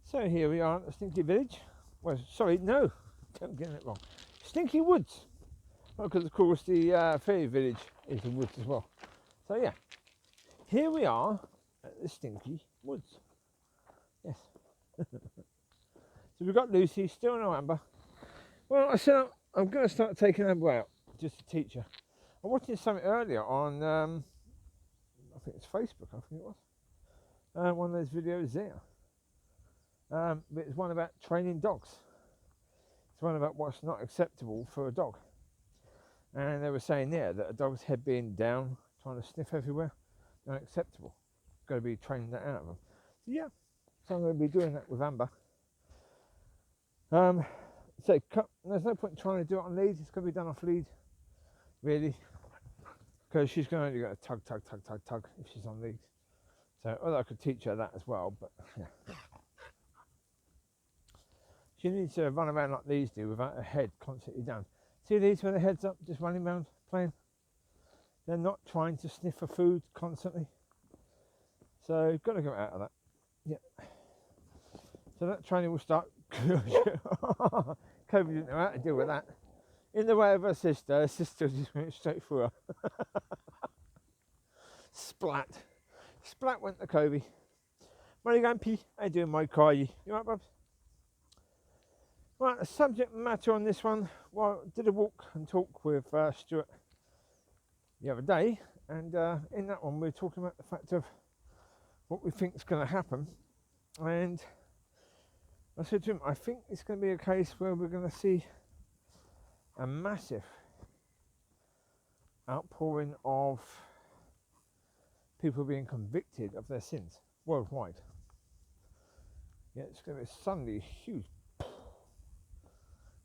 So here we are at the Stinky Village. Well, sorry, no, don't get it wrong. Stinky Woods. Well, because of course the Fairy Village is the woods as well. So yeah, here we are at the Stinky Woods. Yes. So we've got Lucy, still no Amber. Well, I said I'm going to start taking Amber out just to teach her. I watched something earlier on, I think it's Facebook, I think it was. One of those videos there. It's one about training dogs. It's one about what's not acceptable for a dog. And they were saying there that a dog's head being down, trying to sniff everywhere, not acceptable. Got to be training that out of them. So yeah, so I'm going to be doing that with Amber. So there's no point trying to do it on lead. It's going to be done off lead, really, because she's going to only go tug if she's on lead. So although I could teach her that as well, but yeah. She needs to run around like these do without her head constantly down. See these with their heads up, just running around playing? They're not trying to sniff for food constantly. So got to go out of that. Yeah. So that training will start. Covie didn't know how to deal with that. In the way of her sister just went straight through her. Splat. Splat went to Covie. Where are you going, P? How you doing, my car? You alright, Bubs? Right, the subject matter on this one, well, I did a walk and talk with Stuart the other day, and in that one we were talking about the fact of what we think is going to happen, and I said to him, I think it's going to be a case where we're going to see a massive outpouring of people being convicted of their sins worldwide. Yeah, it's going to be suddenly huge,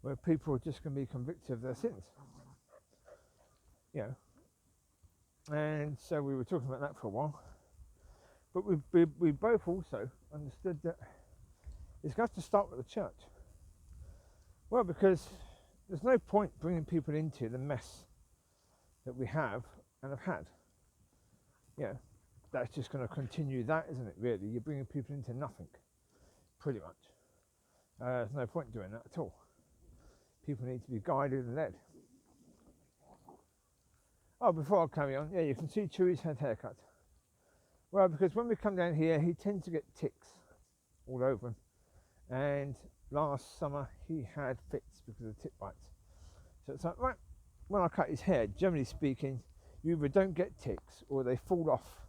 where people are just going to be convicted of their sins. You know, and so we were talking about that for a while, but we both also understood that it's got to start with the church. Well, because there's no point bringing people into the mess that we have and have had. Yeah, that's just going to continue that, isn't it, really? You're bringing people into nothing, pretty much. There's no point doing that at all. People need to be guided and led. Oh, before I carry on, yeah, you can see Chewie's had haircut. Well, because when we come down here, he tends to get ticks all over him. And last summer, he had fits because of tick bites. So it's like, right, when I cut his hair, generally speaking, you either don't get ticks or they fall off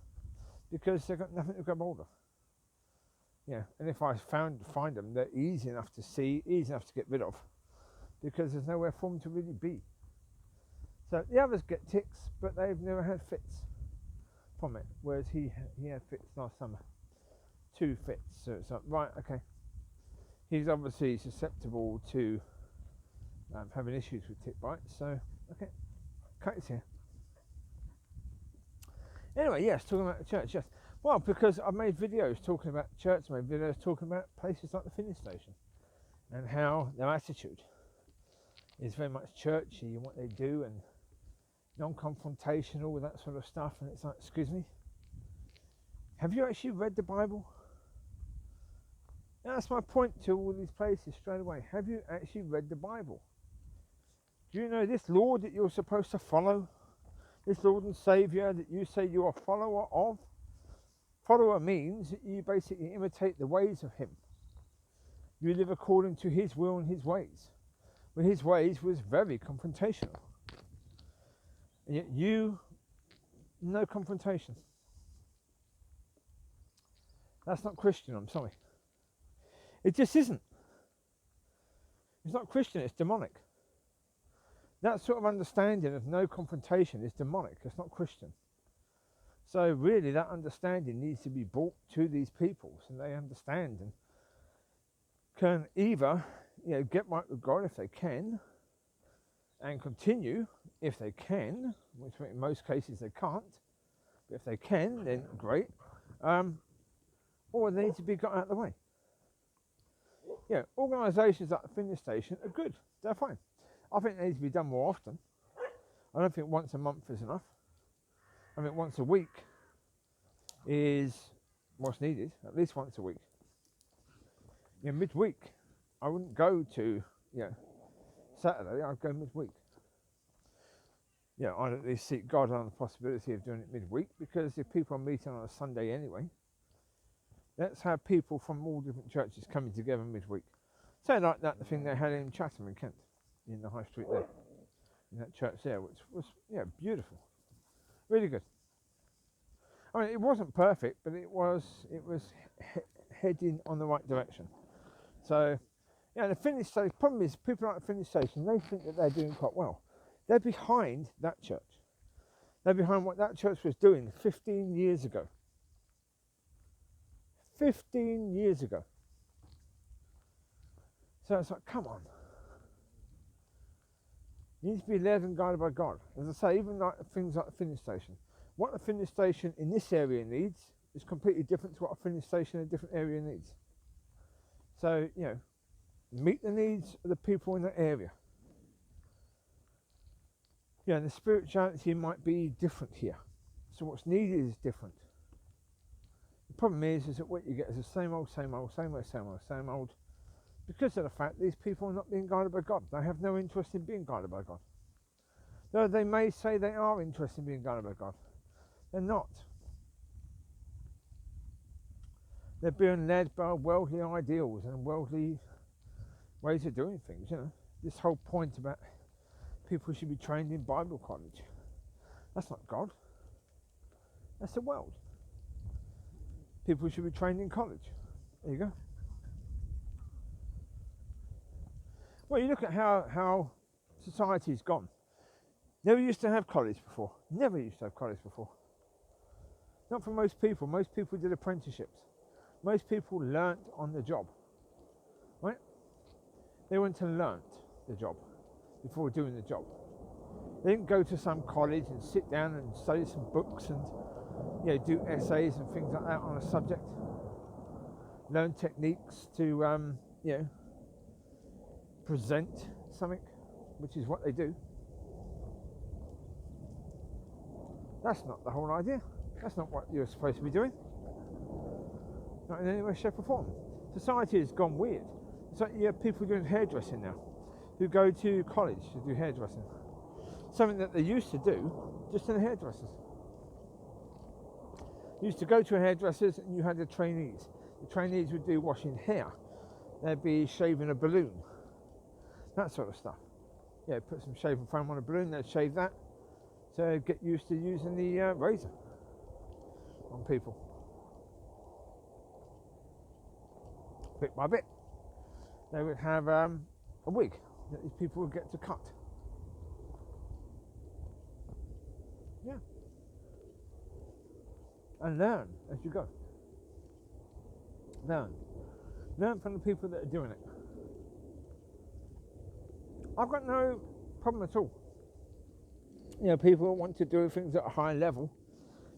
because they've got nothing to grab hold of. Yeah, and if I find them, they're easy enough to see, easy enough to get rid of, because there's nowhere for them to really be. So the others get ticks, but they've never had fits from it, whereas he had fits last summer. 2 fits, so it's like, right, okay. He's obviously susceptible to having issues with tick bites, so, okay, cut his hair. Anyway, yes, talking about the church, yes. Well, because I've made videos talking about the church, I made videos talking about places like the filling station, and how their attitude is very much churchy and what they do, and non-confrontational with that sort of stuff. And it's like, excuse me, have you actually read the Bible? That's my point to all these places straight away. Have you actually read the Bible? Do you know this Lord that you're supposed to follow? This Lord and Saviour that you say you're a follower of? Follower means that you basically imitate the ways of Him. You live according to His will and His ways. Well, His ways was very confrontational. And yet you, no confrontation. That's not Christian, I'm sorry. It just isn't. It's not Christian, it's demonic. That sort of understanding of no confrontation is demonic, it's not Christian. So really that understanding needs to be brought to these people so they understand and can either, get right with God if they can, and continue if they can, which in most cases they can't, but if they can, then great, or they need to be got out of the way. Yeah, organisations like the filling station are good, they're fine. I think they need to be done more often. I don't think once a month is enough. I think once a week is what's needed, at least once a week. midweek. I wouldn't go to, Saturday, I'd go midweek. I'd at least seek God on the possibility of doing it midweek, because if people are meeting on a Sunday anyway, let's have people from all different churches coming together midweek. So like that, the thing they had in Chatham in Kent, in the High Street there, in that church there, which was, beautiful. Really good. I mean, it wasn't perfect, but it was heading on the right direction. So, the finish station, problem is, people like the finish station, they think that they're doing quite well. They're behind that church. They're behind what that church was doing 15 years ago. 15 years ago. So it's like, come on. You need to be led and guided by God. As I say, even like things like the finish station. What a finish station in this area needs is completely different to what a finish station in a different area needs. So, meet the needs of the people in that area. The spirituality might be different here. So what's needed is different. The problem is that what you get is the same old, same old, same old, same old, same old. Because of the fact these people are not being guided by God. They have no interest in being guided by God. Though they may say they are interested in being guided by God, they're not. They're being led by worldly ideals and worldly ways of doing things. This whole point about people should be trained in Bible college. That's not God. That's the world. People should be trained in college. There you go. Well, you look at how society's gone. Never used to have college before. Never used to have college before. Not for most people. Most people did apprenticeships. Most people learnt on the job. Right? They went and learnt the job before doing the job. They didn't go to some college and sit down and study some books and do essays and things like that on a subject. Learn techniques to present something, which is what they do. That's not the whole idea. That's not what you're supposed to be doing. Not in any way, shape or form. Society has gone weird. It's like you have people doing hairdressing now, who go to college to do hairdressing. Something that they used to do just in the hairdressers. You used to go to a hairdresser's and you had the trainees. The trainees would do washing hair. They'd be shaving a balloon. That sort of stuff. Put some shaving foam on a balloon, they'd shave that. So get used to using the razor on people. Bit by bit. They would have a wig that these people would get to cut. Yeah. And learn as you go. Learn. Learn from the people that are doing it. I've got no problem at all. People who want to do things at a high level,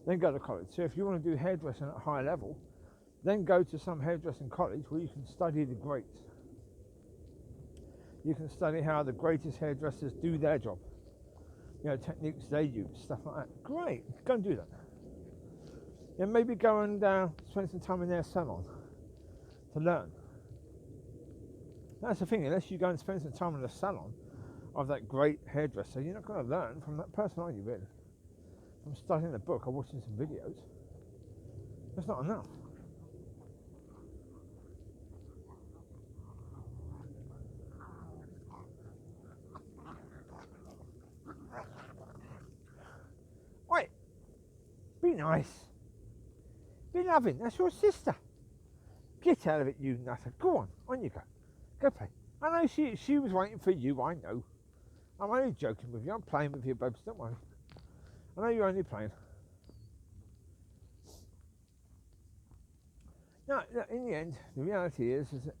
then go to college. So if you want to do hairdressing at a high level, then go to some hairdressing college where you can study the greats. You can study how the greatest hairdressers do their job. Techniques they use, stuff like that. Great, go and do that. Maybe go and spend some time in their salon to learn. That's the thing, unless you go and spend some time in the salon of that great hairdresser, you're not going to learn from that person, are you, really? From studying the book or watching some videos. That's not enough. Wait, be nice. Be loving, that's your sister. Get out of it, you nutter. Go on you go. Go play. I know she was waiting for you, I know. I'm only joking with you, I'm playing with you, babes, don't worry. I know you're only playing. No, in the end, the reality is that,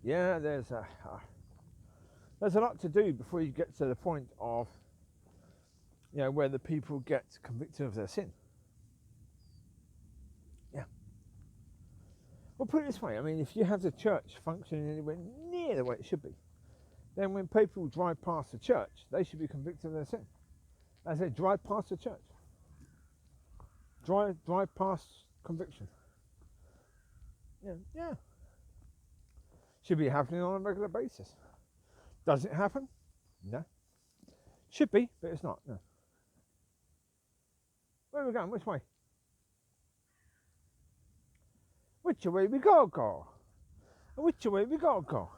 there's a lot to do before you get to the point of, where the people get convicted of their sin. Yeah. Well, put it this way, I mean, if you have the church functioning anywhere near the way it should be, then when people drive past the church, they should be convicted of their sin. As they drive past the church. Drive past conviction. Yeah. Should be happening on a regular basis. Does it happen? No. Should be, but it's not. No. Where are we going? Which way? Which way we gotta go? Which way we gotta go?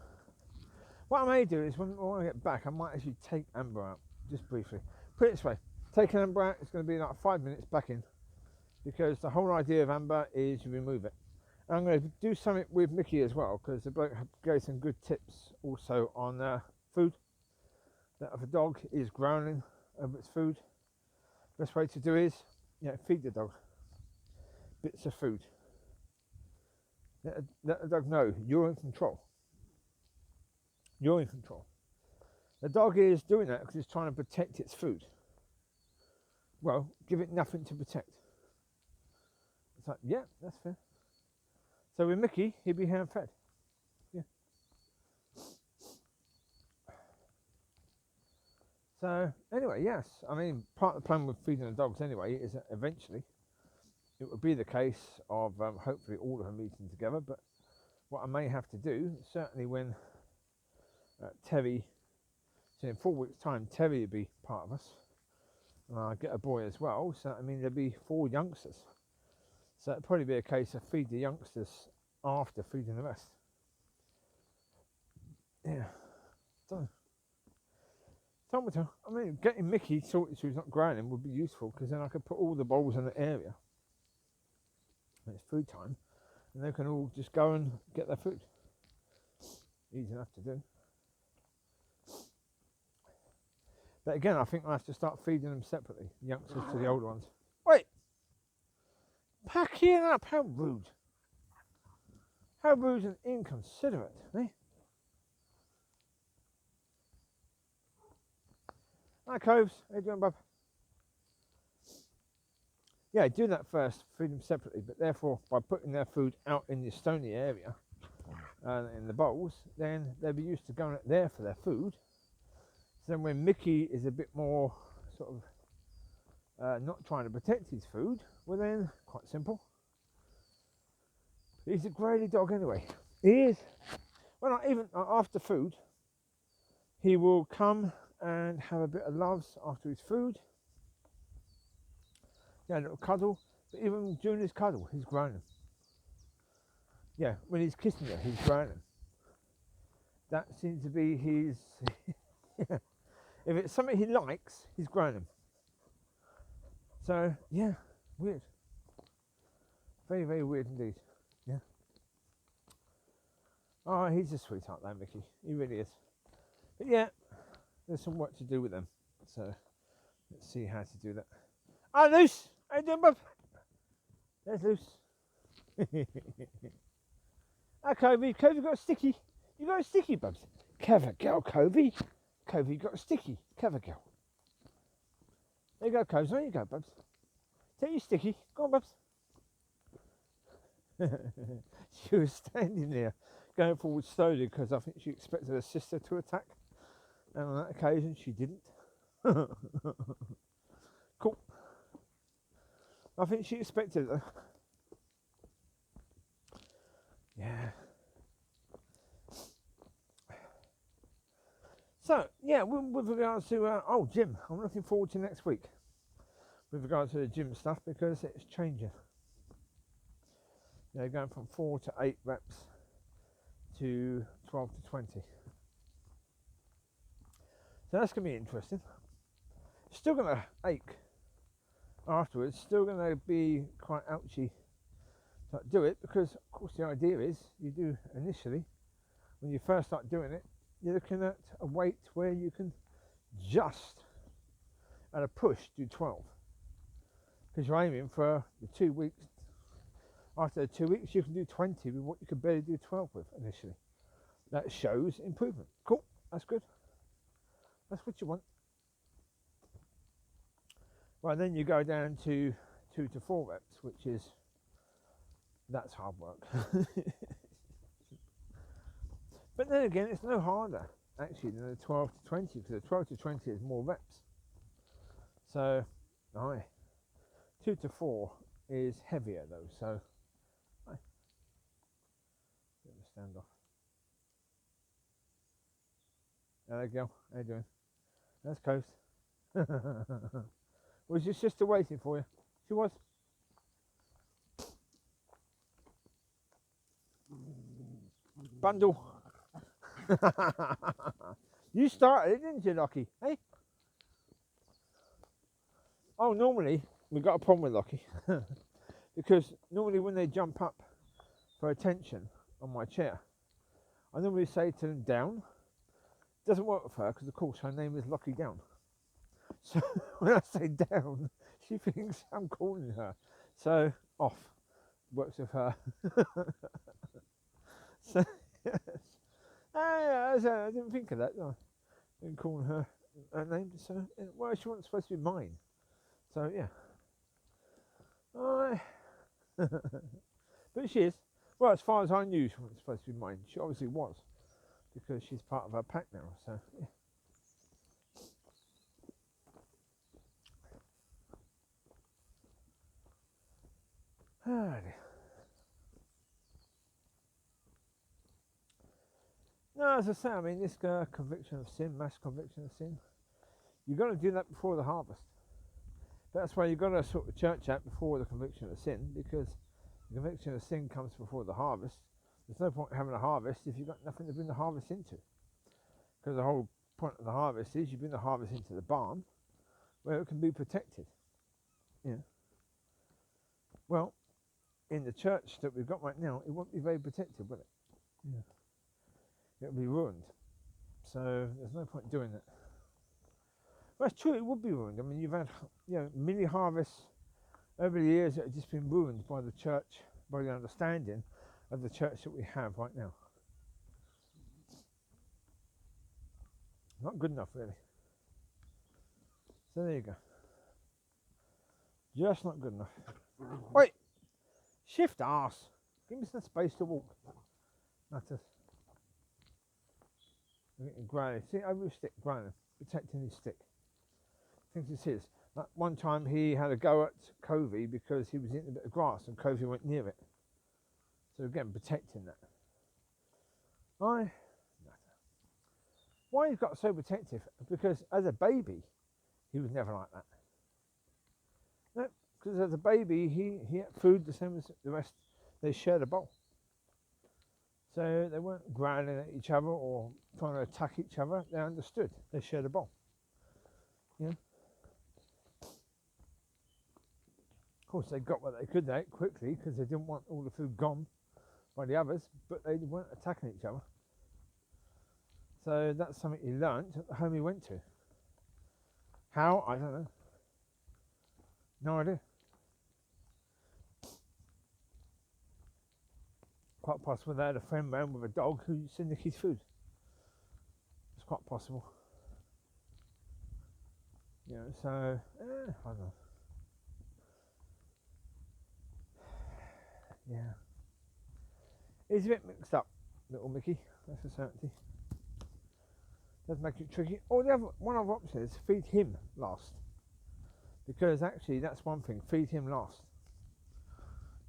What I may do is when I get back, I might actually take Amber out just briefly. Put it this way: taking Amber out, it's going to be like 5 minutes back in, because the whole idea of Amber is you remove it. And I'm going to do something with Micky as well, because the bloke gave some good tips also on food. That if a dog is growling over its food, best way to do is, feed the dog bits of food. Let the dog know you're in control. You're in control. The dog is doing that because it's trying to protect its food. Well, give it nothing to protect. It's like, yeah, that's fair. So with Micky, he'd be hand fed. Yeah. So anyway, yes. I mean, part of the plan with feeding the dogs anyway is that eventually it would be the case of hopefully all of them eating together. But what I may have to do, certainly when Terry, so in 4 weeks' time, Terry will be part of us. I get a boy as well, so I mean there'll be 4 youngsters. So it'll probably be a case of feed the youngsters after feeding the rest. Yeah. So, I mean, getting Micky sorted so he's not growling would be useful, because then I could put all the bowls in the area. And it's food time, and they can all just go and get their food. Easy enough to do. But again, I think I have to start feeding them separately, the youngsters to the older ones. Wait! Packing up, how rude. How rude and inconsiderate, eh? Hi, Coves. How you doing, bub? Yeah, do that first, feed them separately, but therefore, by putting their food out in the stony area, in the bowls, then they'll be used to going out there for their food. So then when Micky is a bit more sort of not trying to protect his food, well then, quite simple. He's a greyly dog anyway. He is. Well, not even after food, he will come and have a bit of loves after his food. Yeah, a little cuddle. But even during his cuddle, he's groaning. Yeah, when he's kissing her, he's groaning. That seems to be his... yeah. If it's something he likes, he's groaning. So, yeah, weird. Very, very weird indeed. Yeah. Oh, he's a sweetheart, though, Micky. He really is. But yeah, there's some work to do with them. So, let's see how to do that. Ah, Luce! How you doing, bub? There's Luce. Ah, Covie. Covie got a sticky. You got a sticky, bubs. Clever girl, Covie. Covie got a sticky. Clever girl. There you go, Coves. There you go, bubs. Take your sticky. Go on, bubs. She was standing there, going forward slowly, because I think she expected her sister to attack. And on that occasion, she didn't. Cool. I think she expected her. Yeah. So, yeah, with regards to, gym, I'm looking forward to next week with regards to the gym stuff, because it's changing. You know, going from 4 to 8 reps to 12 to 20. So that's going to be interesting. Still going to ache afterwards, still going to be quite ouchy to do it, because of course the idea is you do initially, when you first start doing it, you're looking at a weight where you can just at a push do 12, because you're aiming for the 2 weeks. After the 2 weeks you can do 20 with what you could barely do 12 with initially. That shows improvement. Cool, that's good, that's what you want. Well, then you go down to 2 to 4 reps, which is, that's hard work. But then again, it's no harder actually than the 12 to 20, because the 12 to 20 is more reps. So, 2 to 4 is heavier though, so bit of a standoff. Hello, girl. How you doing? That's Coast. Was your sister waiting for you? She was. Bundle. You started it, didn't you, Lockie? Hey? Oh, normally, we've got a problem with Lockie. Because normally when they jump up for attention on my chair, I normally say to them, down. Doesn't work with her because, of course, her name is Locki Down. So when I say down, she thinks I'm calling her. So off. Works with her. So, yes. I didn't think of that, no. I didn't call her name. So, well, she wasn't supposed to be mine. So, yeah. But she is. Well, as far as I knew, she wasn't supposed to be mine. She obviously was. Because she's part of our pack now. So, yeah. No, as I say, I mean, this conviction of sin, mass conviction of sin, you've got to do that before the harvest. That's why you've got to sort the church out before the conviction of sin, because the conviction of sin comes before the harvest. There's no point having a harvest if you've got nothing to bring the harvest into. Because the whole point of the harvest is you bring the harvest into the barn where it can be protected. Yeah. Well, in the church that we've got right now, it won't be very protected, will it? Yeah. It'll be ruined. So there's no point doing that. Well, it's true, it would be ruined. I mean, you've had many harvests over the years that have just been ruined by the church, by the understanding of the church that we have right now. Not good enough, really. So there you go. Just not good enough. Wait! Shift arse! Give me some space to walk. Matters. Granny. See, over his stick, Granny. Protecting his stick. Thinks it's his. Like one time he had a go at Covie because he was eating a bit of grass and Covie went near it. So again, protecting that. Why he's got so protective? Because as a baby, he was never like that. No, because as a baby, he ate food the same as the rest. They shared a bowl. So they weren't growling at each other or trying to attack each other. They understood. They shared a bowl. Yeah. Of course, they got what they could ate quickly because they didn't want all the food gone by the others, but they weren't attacking each other. So that's something he learnt at the home he went to. How? I don't know. No idea. Quite possible they had a friend round with a dog who used to nick his food. It's quite possible. So, I don't know. Yeah. He's a bit mixed up, little Micky, that's a certainty. Does make it tricky. Or one other option is feed him last. Because actually that's one thing, feed him last.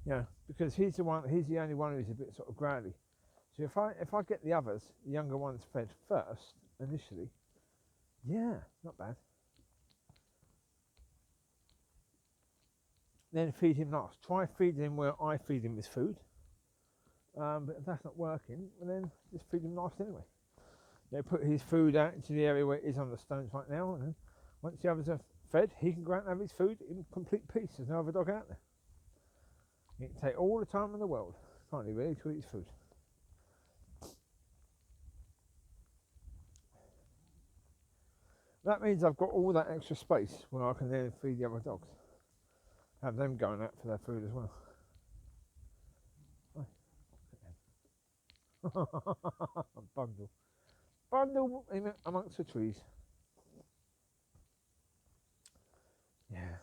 Yeah, because he's the only one who's a bit sort of growly. So if I get the others, the younger ones fed first, initially, yeah, not bad. Then feed him last. Try feeding him where I feed him with food. But if that's not working, well then just feed him last anyway. Put his food out into the area where it is on the stones right now, and then once the others are fed, he can go out and have his food in complete peace. There's no other dog out there. He can take all the time in the world, can't he, really, to eat his food. That means I've got all that extra space where I can then feed the other dogs. Have them going out for their food as well. Bundle amongst the trees. Yeah.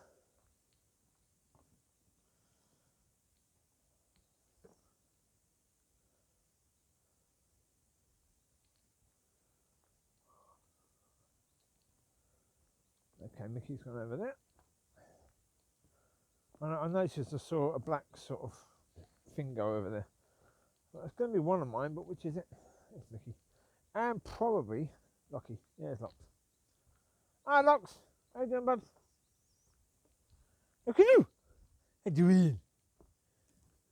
Okay, Micky's gone over there. I noticed I saw a black sort of thing go over there. Well, it's going to be one of mine, but which is it? It's Micky. And probably Lockie. There's Locks. Hi, Locks. How you doing, bubs? Look at you. How you doing?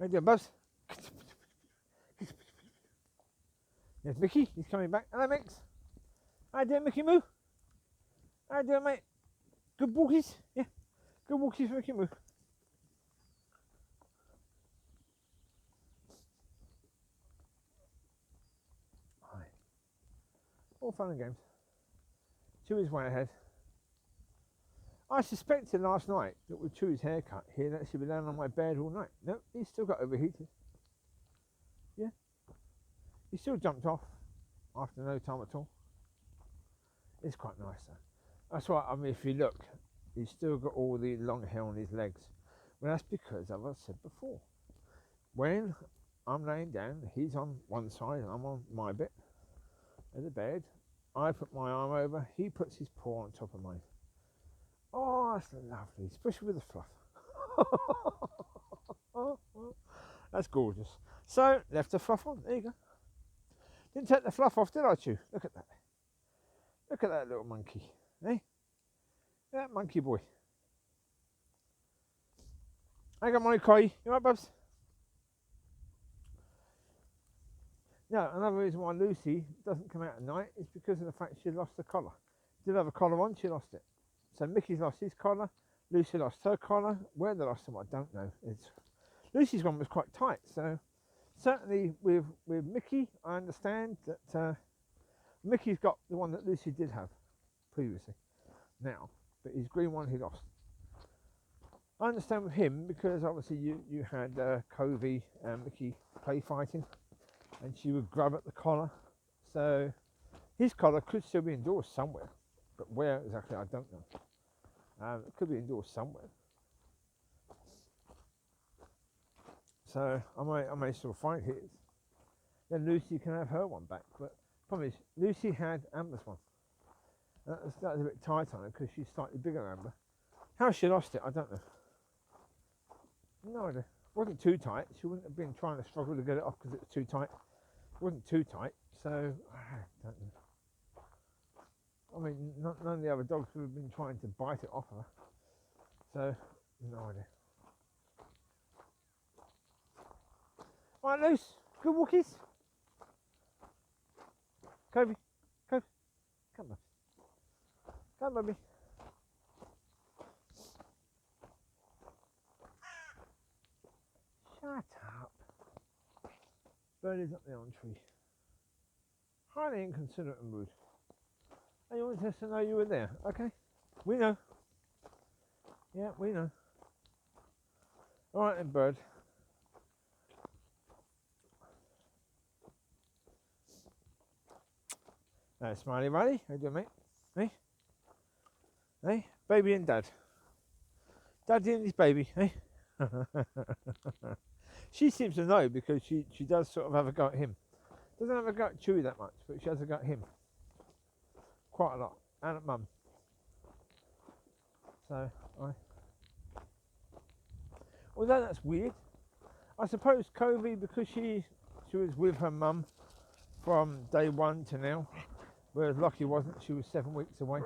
How you doing, bubs? There's Micky. He's coming back. Hello, Mix. How you doing, Micky Moo? How you doing, mate? Good walkies? Yeah. Good walkies for Micky Moo. Hi. All fun and games. Chewie's way ahead. I suspected last night that with Chewie's haircut, he'd actually been down on my bed all night. No, he's still got overheated. Yeah. He still jumped off after no time at all. It's quite nice though. That's why, I mean, if you look, he's still got all the long hair on his legs. Well, that's because, as I've said before, when I'm laying down, he's on one side and I'm on my bit of the bed. I put my arm over, he puts his paw on top of mine. Oh, that's lovely, especially with the fluff. That's gorgeous. So, left the fluff on, there you go. Didn't take the fluff off, did I, Chew? Look at that. Look at that little monkey, eh? That monkey boy. I got my Mollie. You right, bubs? Now, another reason why Lucy doesn't come out at night is because of the fact she lost the collar. Did have a collar on, she lost it. So Micky's lost his collar, Lucy lost her collar. Where they lost them, I don't know. Lucy's one was quite tight, so certainly with Micky, I understand that Micky's got the one that Lucy did have previously now, but his green one he lost. I understand with him because obviously you had Covie and Micky play fighting, and she would grab at the collar, so his collar could still be indoors somewhere, but where exactly I don't know. It could be indoors somewhere, so I may still find his. Then Lucy can have her one back, but the problem is Lucy had Amber's one. That was a bit tight on her because she's slightly bigger than Amber. How she lost it, I don't know. No idea. It wasn't too tight. She wouldn't have been trying to struggle to get it off because it was too tight. It wasn't too tight, so I don't know. I mean, none of the other dogs would have been trying to bite it off her, so no idea. Right, Luce, good walkies. Covie, come on. Come on, baby. Shut up. Birdie's up there on the tree. Highly inconsiderate and rude. And you wanted us to know you were there, okay? We know. Yeah, we know. Alright then, bird. Smiley Riley, how you doing, mate? Hey? Hey? Baby and dad. Daddy and his baby, hey? She seems to know because she does sort of have a go at him. Doesn't have a go at Chewie that much, but she has a go at him. Quite a lot. And at Mum. So, although that's weird, I suppose Covie, because she was with her mum from day one to now, whereas Locki wasn't, she was 7 weeks away.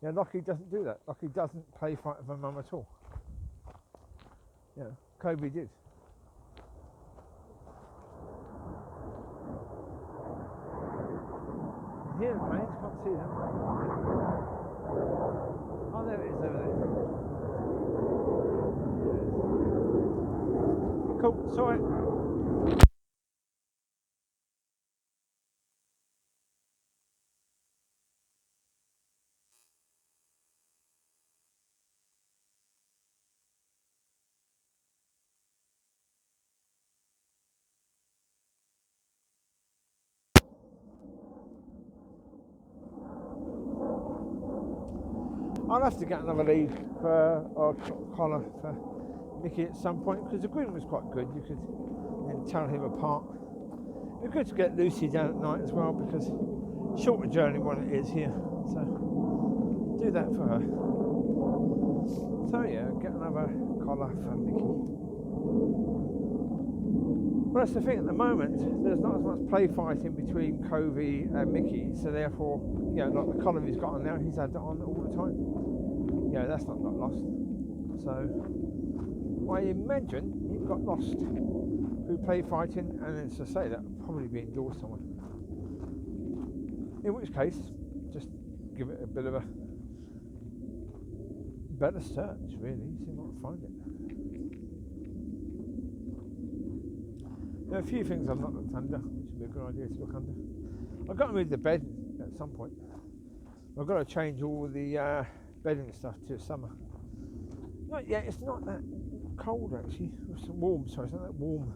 Yeah, Locki doesn't do that. Locki doesn't play fight with her mum at all. Yeah, Covie did. Here, mate, can't see them. Oh, there it is, over there. Cool, sorry. I'll have to get another lead or collar for Micky at some point because the green was quite good. You could then tell him apart. It'd be good to get Lucy down at night as well because shorter journey one it is here. So do that for her. So yeah, get another collar for Micky. Well, that's the thing. At the moment, there's not as much play fighting between Covie and Micky, so therefore, you know, like the collar he's got on now, he's had that on all the time. Yeah, that's not got lost. So I imagine it got lost through play fighting, and as I say, that would probably be indoors somewhere. In which case, just give it a bit of a better search, really, see if I can find it. There are a few things I've not looked under, which would be a good idea to look under. I've got to move the bed at some point. I've got to change all the bedding stuff to summer. Not yet, it's not that cold actually. It's warm, sorry, it's not that warm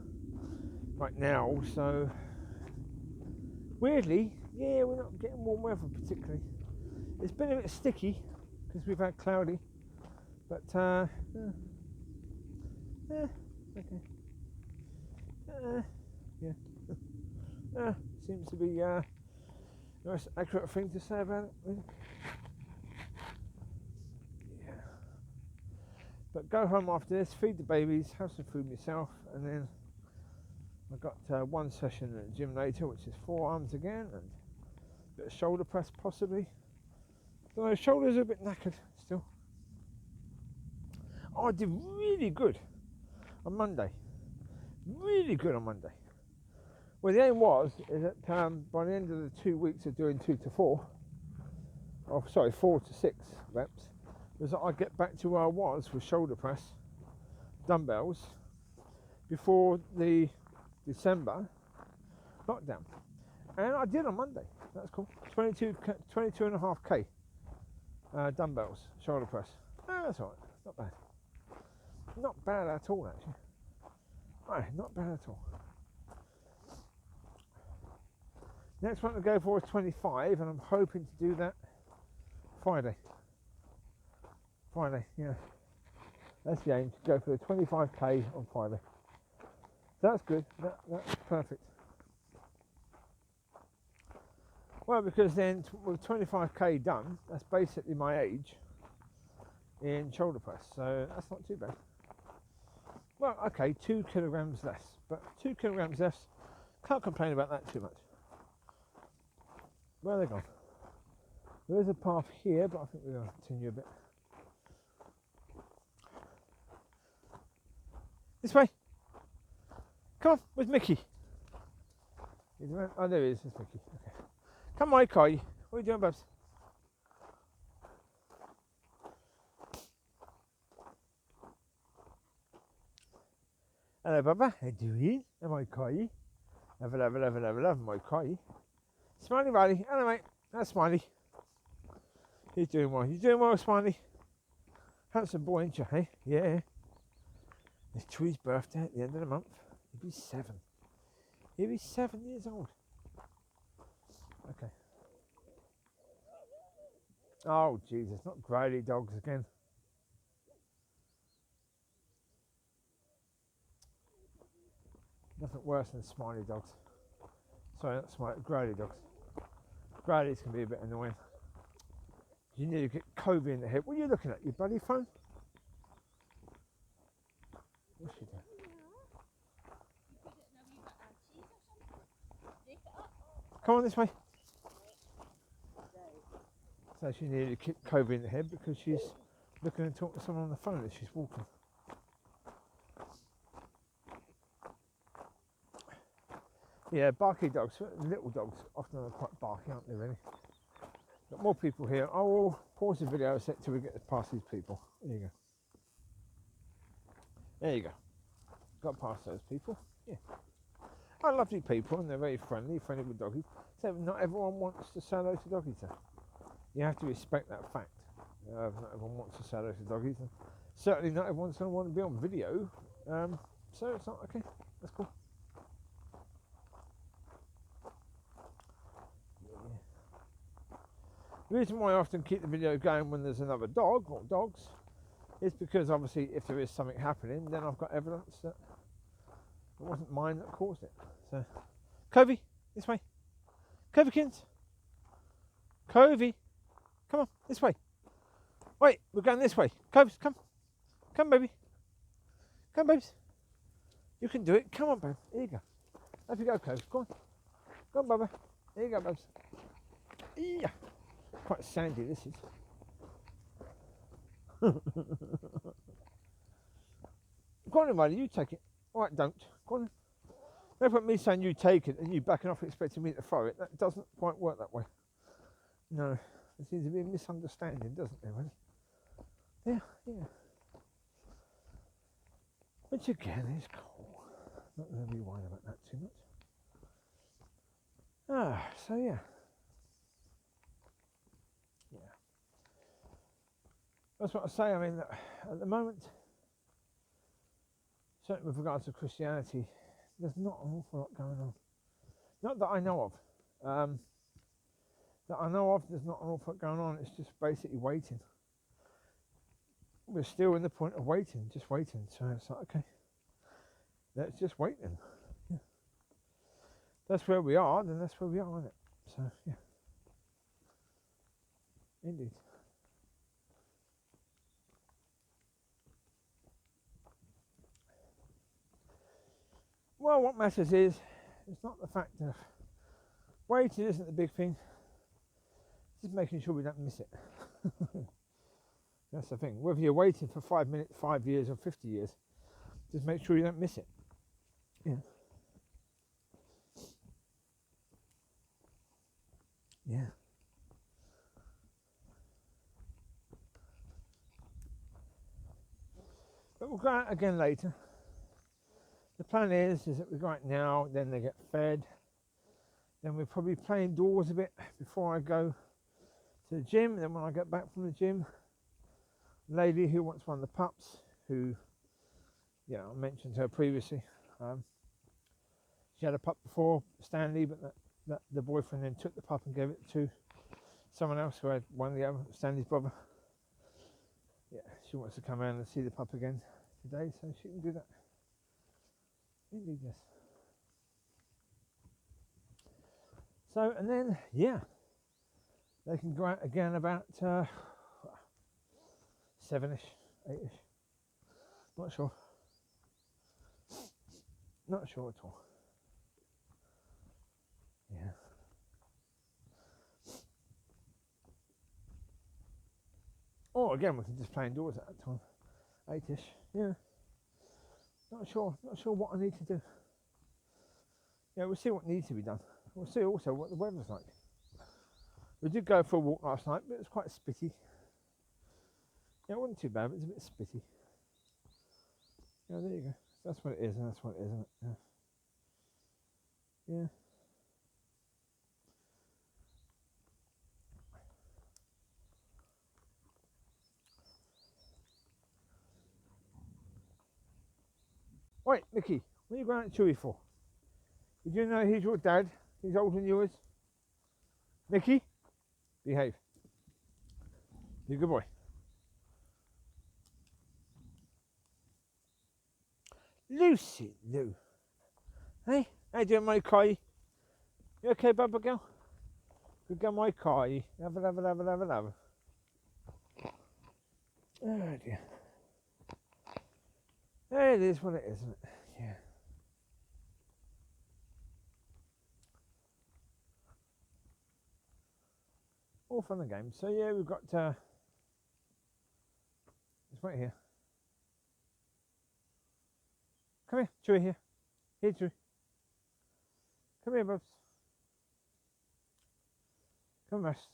right now, so weirdly, yeah, we're not getting warm weather particularly. It's been a bit sticky because we've had cloudy, but okay. Yeah, seems to be the most accurate thing to say about it, really. Yeah. But go home after this, feed the babies, have some food myself, and then I've got one session at the gym later, which is forearms again, and a bit of shoulder press possibly. But my shoulders are a bit knackered still. Oh, I did really good on Monday. Really good on Monday. Well, the aim is that by the end of the 2 weeks of doing 2 to 4, 4 to 6 reps, was that I get back to where I was with shoulder press, dumbbells, before the December lockdown. And I did on Monday. That's cool. 22.5k dumbbells, shoulder press. Oh, that's alright. Not bad. Not bad at all, actually. Right, not bad at all. Next one to go for is 25, and I'm hoping to do that Friday. Yeah. That's the aim, to go for the 25k on Friday. That's good. That's perfect. Well, because then with 25k done, that's basically my age in shoulder press, so that's not too bad. Well, okay, 2 kilograms less, but 2 kilograms less, can't complain about that too much. Where are they gone? There is a path here, but I think we're going to continue a bit. This way. Come on, where's Micky? Oh, there he is, there's Micky. Okay. Come on, Kai. What are you doing, Babs? Hello, Baba. How you doing? Am I Kai? Love, my Kai. Smiley Riley. Hello, mate. That's Smiley. He's doing well. You doing well, Smiley? Handsome boy, ain't you, hey? Yeah. It's Chewie's birthday at the end of the month. He'll be 7. He'll be 7 years old. Okay. Oh, Jesus. Not growly dogs again. Nothing worse than smiley dogs. Sorry, not smiley, growly dogs. Growlies can be a bit annoying. You need to get Covie in the head. What are you looking at? Your bloody phone? What's she doing? Come on this way. So she needed to kick Covie in the head because she's looking and talking to someone on the phone as she's walking. Yeah, barky dogs, little dogs often are quite barky, aren't they, really? Got more people here. I will pause the video a sec till we get past these people. There you go. There you go. Got past those people. Yeah. Are lovely people and they're very friendly with doggies. So not everyone wants to say hello to doggies though. You have to respect that fact. Not everyone wants to say hello to doggies. And certainly not everyone's going to want to be on video. So it's not okay. That's cool. The reason why I often keep the video going when there's another dog or dogs is because obviously if there is something happening, then I've got evidence that it wasn't mine that caused it. So, Covie, this way. Coviekins. Covie, come on, this way. Wait, we're going this way. Coves, come. Come, baby. Come, babes. You can do it. Come on, babe. Here you go. Off you go, Cove. Go on. Go on, Bubba. There you go, Bubs. Yeah. Quite sandy, this is. Go on, Mollie, you take it. All right, don't. Go on. Don't put me saying you take it and you backing off expecting me to throw it. That doesn't quite work that way. No. There seems to be a misunderstanding, doesn't there, really? Yeah, yeah. Which again is cool. Not going to be worried about that too much. So yeah. Yeah. That's what I say. I mean, at the moment, certainly with regards to Christianity, there's not an awful lot going on. Not that I know of. There's not an awful lot going on. It's just basically waiting. We're still in the point of waiting, just waiting. So it's like, okay, let's just wait then. Yeah. That's where we are, then that's where we are, isn't it? So, yeah. Indeed. Well, what matters is, it's not the fact of waiting isn't the big thing. It's just making sure we don't miss it. That's the thing. Whether you're waiting for 5 minutes, 5 years, or 50 years, just make sure you don't miss it. Yeah. Yeah. But we'll go out again later. The plan is that we go out now, then they get fed. Then we're probably playing indoors a bit before I go to the gym. Then when I get back from the gym, lady who wants one of the pups, who, I mentioned her previously. She had a pup before, Stanley, but the boyfriend then took the pup and gave it to someone else who had one of the other, Stanley's brother. Yeah, she wants to come around and see the pup again today, so she can do that. Indeed, yes. So, and then, they can go out again about 7ish, 8ish. Not sure. Not sure at all. Yeah. Or again, we can just play indoors at that time. 8ish. Yeah. Not sure what I need to do. Yeah, we'll see what needs to be done. We'll see also what the weather's like. We did go for a walk last night, but it was quite spitty. Yeah, it wasn't too bad, but it was a bit spitty. Yeah, there you go. That's what it is, and that's what it is, isn't it? Yeah. Yeah. Wait, Micky, what are you going out to Chewie for? Did you know he's your dad? He's older than yours. Micky, behave. You're a good boy. Lucy, Lou. Hey, how you doing, my Kai? You okay, Bubba girl? Good girl, my Kai. Love. Oh dear. It is what it is, isn't it? Yeah. All fun and games. So yeah, we've got. Let's wait here. Come here, Chewie here. Here, Chewie. Come here, Bubs. Come rest.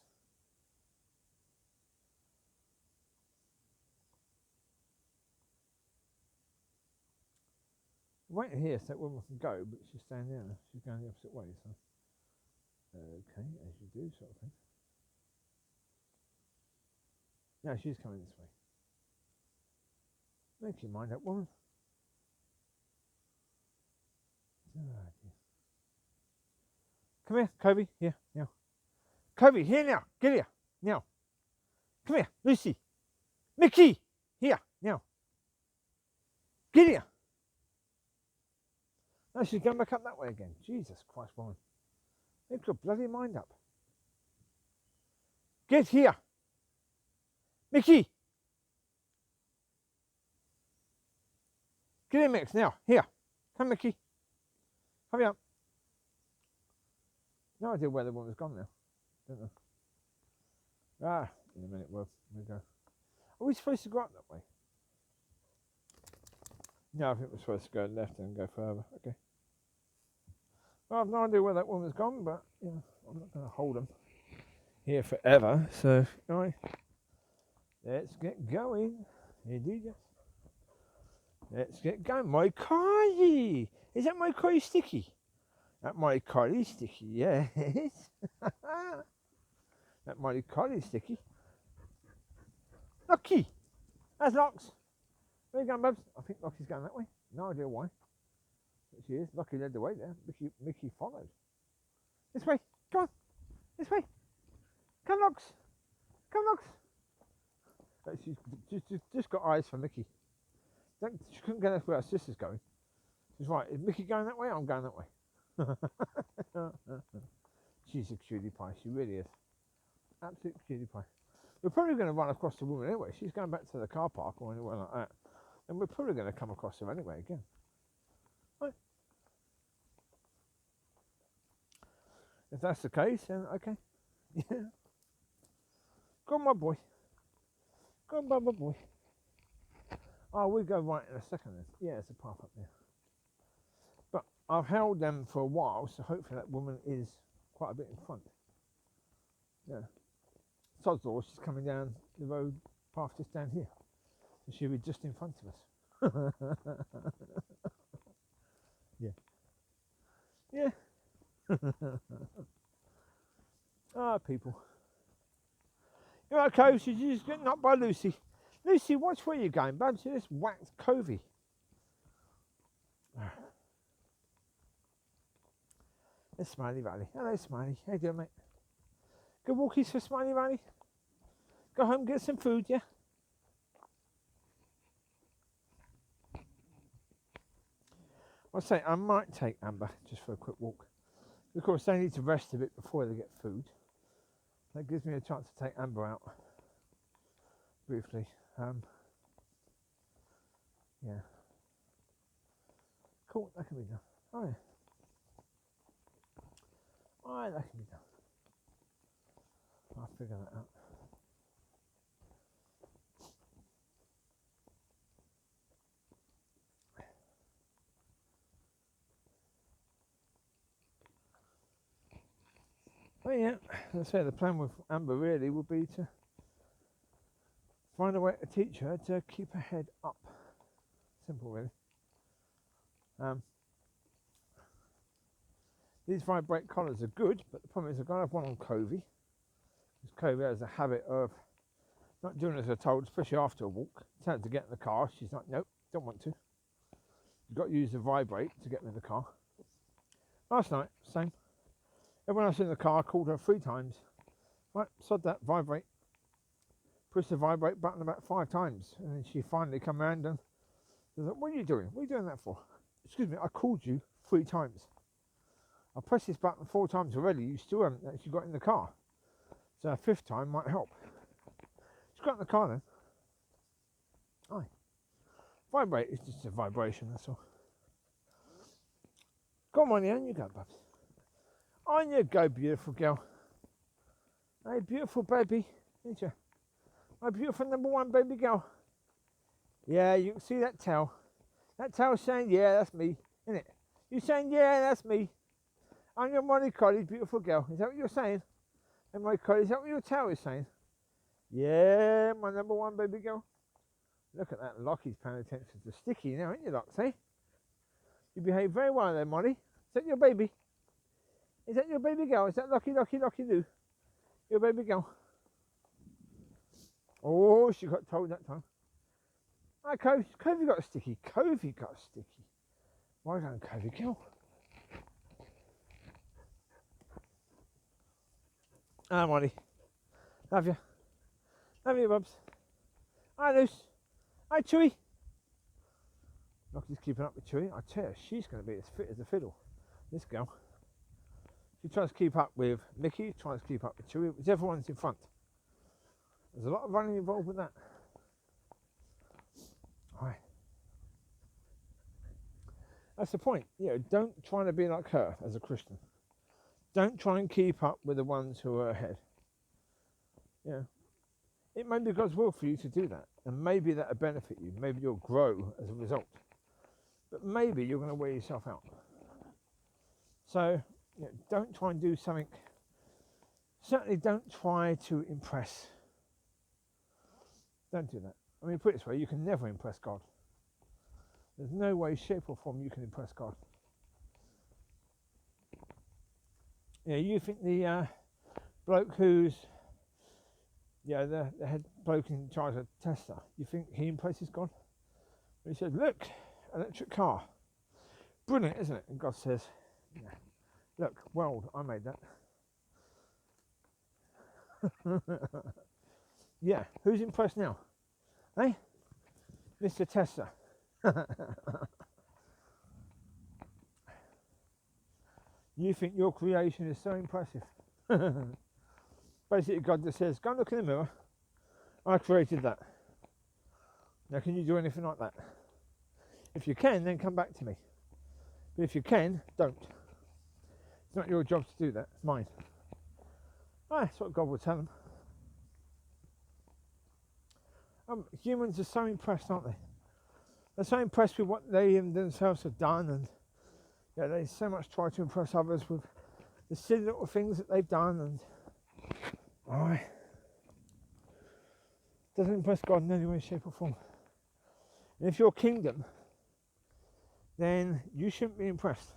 Waiting here so that woman can go, but she's standing there. She's going the opposite way, so. Okay, as you do, sort of thing. No, she's coming this way. Make your mind up, woman. Oh, dear. Come here, Covie. Here, now. Covie, here now. Get here. Now. Come here, Lucy. Micky. Here, now. Get here. No, she's going back up that way again. Jesus Christ, woman. Make your bloody mind up. Get here. Micky. Get in, Mix, now. Here. Come, Micky. Hurry up. No idea where the woman's gone now. Don't know. Ah, in a minute we'll go. Are we supposed to go up that way? No, I think we're supposed to go left and go further. Okay. Well, I've no idea where that woman's gone, but you know, I'm not going to hold them here forever. So, all right, let's get going. Indeed, yes. Let's get going. My collie! Is that my collie Sticky? That my collie Sticky, yes. That my collie Sticky. Locki! That's Locks. Where are you going, Bubs? I think Locky's going that way. No idea why. But she is. Locki led the way there. Micky followed. This way. Come on. This way. Come, Locks. Come, Locks. She's just got eyes for Micky. She couldn't get where her sister's going. She's right. Is Micky going that way? I'm going that way. She's a cutie pie. She really is. Absolute cutie pie. We're probably going to run across the woman anyway. She's going back to the car park or anywhere like that. And we're probably going to come across her anyway again. Right. If that's the case, then okay. Yeah. Go on, my boy. Go on, my boy. Oh, we'll go right in a second then. Yeah, there's a path up there. But I've held them for a while, so hopefully that woman is quite a bit in front. Yeah. Sod's law, she's coming down the road path just down here. So she'll be just in front of us. Yeah. Yeah. Ah, people. You're okay, she's just getting up by Lucy. Lucy, watch where you're going, bud. She just whacked Covie. There's Smiley Valley. Hello, Smiley. How you doing, mate? Good walkies for Smiley Valley. Go home, get some food, yeah? I'll say I might take Amber just for a quick walk. Of course, they need to rest a bit before they get food. That gives me a chance to take Amber out briefly. Yeah. Cool, that can be done. Oh, yeah. Oh, that can be done. I'll figure that out. Oh yeah, as I say, the plan with Amber really would be to find a way to teach her to keep her head up. Simple, really. These vibrate collars are good, but the problem is I've got to have one on Covie. Because Covie has a habit of not doing as they're told, especially after a walk. Tell her to get in the car. She's like, nope, don't want to. You've got to use the vibrate to get in the car. Last night, same. Everyone else in the car called her 3 times. Right, sod that, vibrate. Pushed the vibrate button about 5 times. And then she finally come round and was like, what are you doing? What are you doing that for? Excuse me, I called you 3 times. I pressed this button 4 times already. You still haven't actually got in the car. So a 5th time might help. She got in the car then. Aye. Vibrate is just a vibration, that's all. Come on, Ian, you go, Bubs. On you go, beautiful girl. Hey, beautiful baby, ain't you? My beautiful #1 baby girl. Yeah, you can see that tail. That tail's saying, yeah, that's me, isn't it? You saying, yeah, that's me. I'm your Mollie Collie, beautiful girl. Is that what you're saying? And my Collie, is that what your tail is saying? Yeah, my #1 baby girl. Look at that, Locky's paying attention to Sticky now, ain't you, Locks, eh? You behave very well there, Mollie. Is that your baby? Is that your baby girl? Is that Locki do? Your baby girl. Oh, she got told that time. Hi, Covie got a Sticky. Covie got a Sticky. Why don't Covie kill? Ah, Mollie. Love you. Love you, Bubs. Hi, Luce. Hi, Chewie. Locky's keeping up with Chewie. I tell you, she's going to be as fit as a fiddle. This girl. She tries to keep up with Micky, tries to keep up with Chewie, because everyone's in front. There's a lot of running involved with that. Right. That's the point. You know, don't try to be like her as a Christian. Don't try and keep up with the ones who are ahead. Yeah. It may be God's will for you to do that, and maybe that'll benefit you. Maybe you'll grow as a result, but maybe you're going to wear yourself out. So, don't try and do something. Certainly, don't try to impress. Don't do that. I mean, put it this way: you can never impress God. There's no way, shape, or form you can impress God. You think the bloke who's the head bloke in charge of Tesla, you think he impresses God? He said, "Look, electric car, brilliant, isn't it?" And God says, "Yeah, look, world, I made that." Yeah, who's impressed now? Hey, Mr. Tesla. You think your creation is so impressive. Basically, God just says, "Go and look in the mirror. I created that. Now, can you do anything like that? If you can, then come back to me. But if you can, don't. It's not your job to do that. It's mine." That's what God will tell them. Humans are so impressed, aren't they? They're so impressed with what they themselves have done, and they so much try to impress others with the silly little things that they've done, and doesn't impress God in any way, shape, or form. And if you're kingdom, then you shouldn't be impressed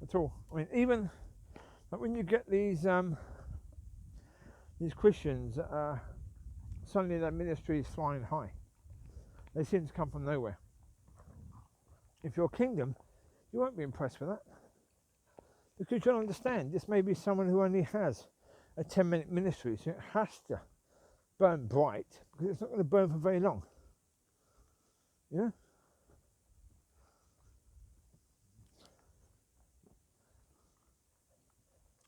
at all. I mean, even like when you get these Christians, suddenly their ministry is flying high. They seem to come from nowhere. If you're kingdom, you won't be impressed with that, because you'll understand this may be someone who only has a 10-minute ministry, so it has to burn bright, because it's not going to burn for very long. Yeah?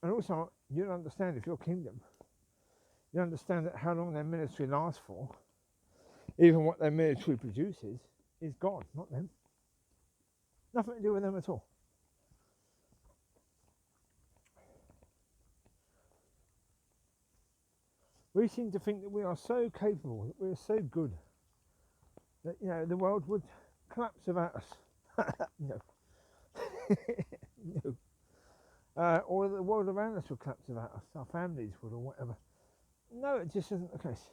And also, you'll understand if you're kingdom, you understand that how long their ministry lasts for, even what their ministry produces, is God, not them. Nothing to do with them at all. We seem to think that we are so capable, that we are so good, that the world would collapse without us. No. No. Or the world around us would collapse without us. Our families would, or whatever. No, it just isn't the case.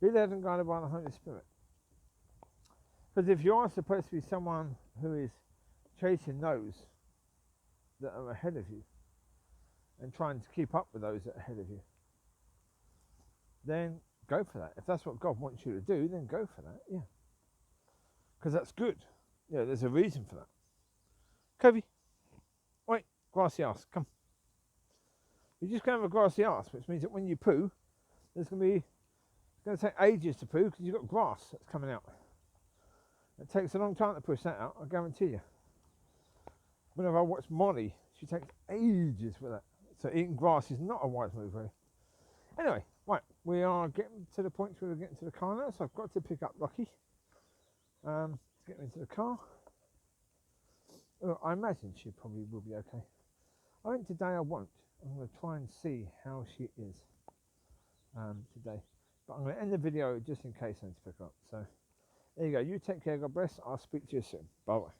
Be led and guided by the Holy Spirit. Because if you are supposed to be someone who is chasing those that are ahead of you and trying to keep up with those that are ahead of you, then go for that. If that's what God wants you to do, then go for that, yeah. Because that's good. There's a reason for that. Covie, wait, grassy arse, come. You're just going to have a grassy arse, which means that when you poo, it's going to take ages to poo because you've got grass that's coming out. It takes a long time to push that out, I guarantee you. Whenever I watch Mollie, she takes ages for that. So eating grass is not a wise move, really. Anyway, right, we are getting to the point where we're getting to the car now, so I've got to pick up Locki. To get into the car. Well, I imagine she probably will be okay. I think today I won't. I'm going to try and see how she is today. But I'm going to end the video just in case I need to pick her up. So there you go. You take care. God bless. I'll speak to you soon. Bye bye.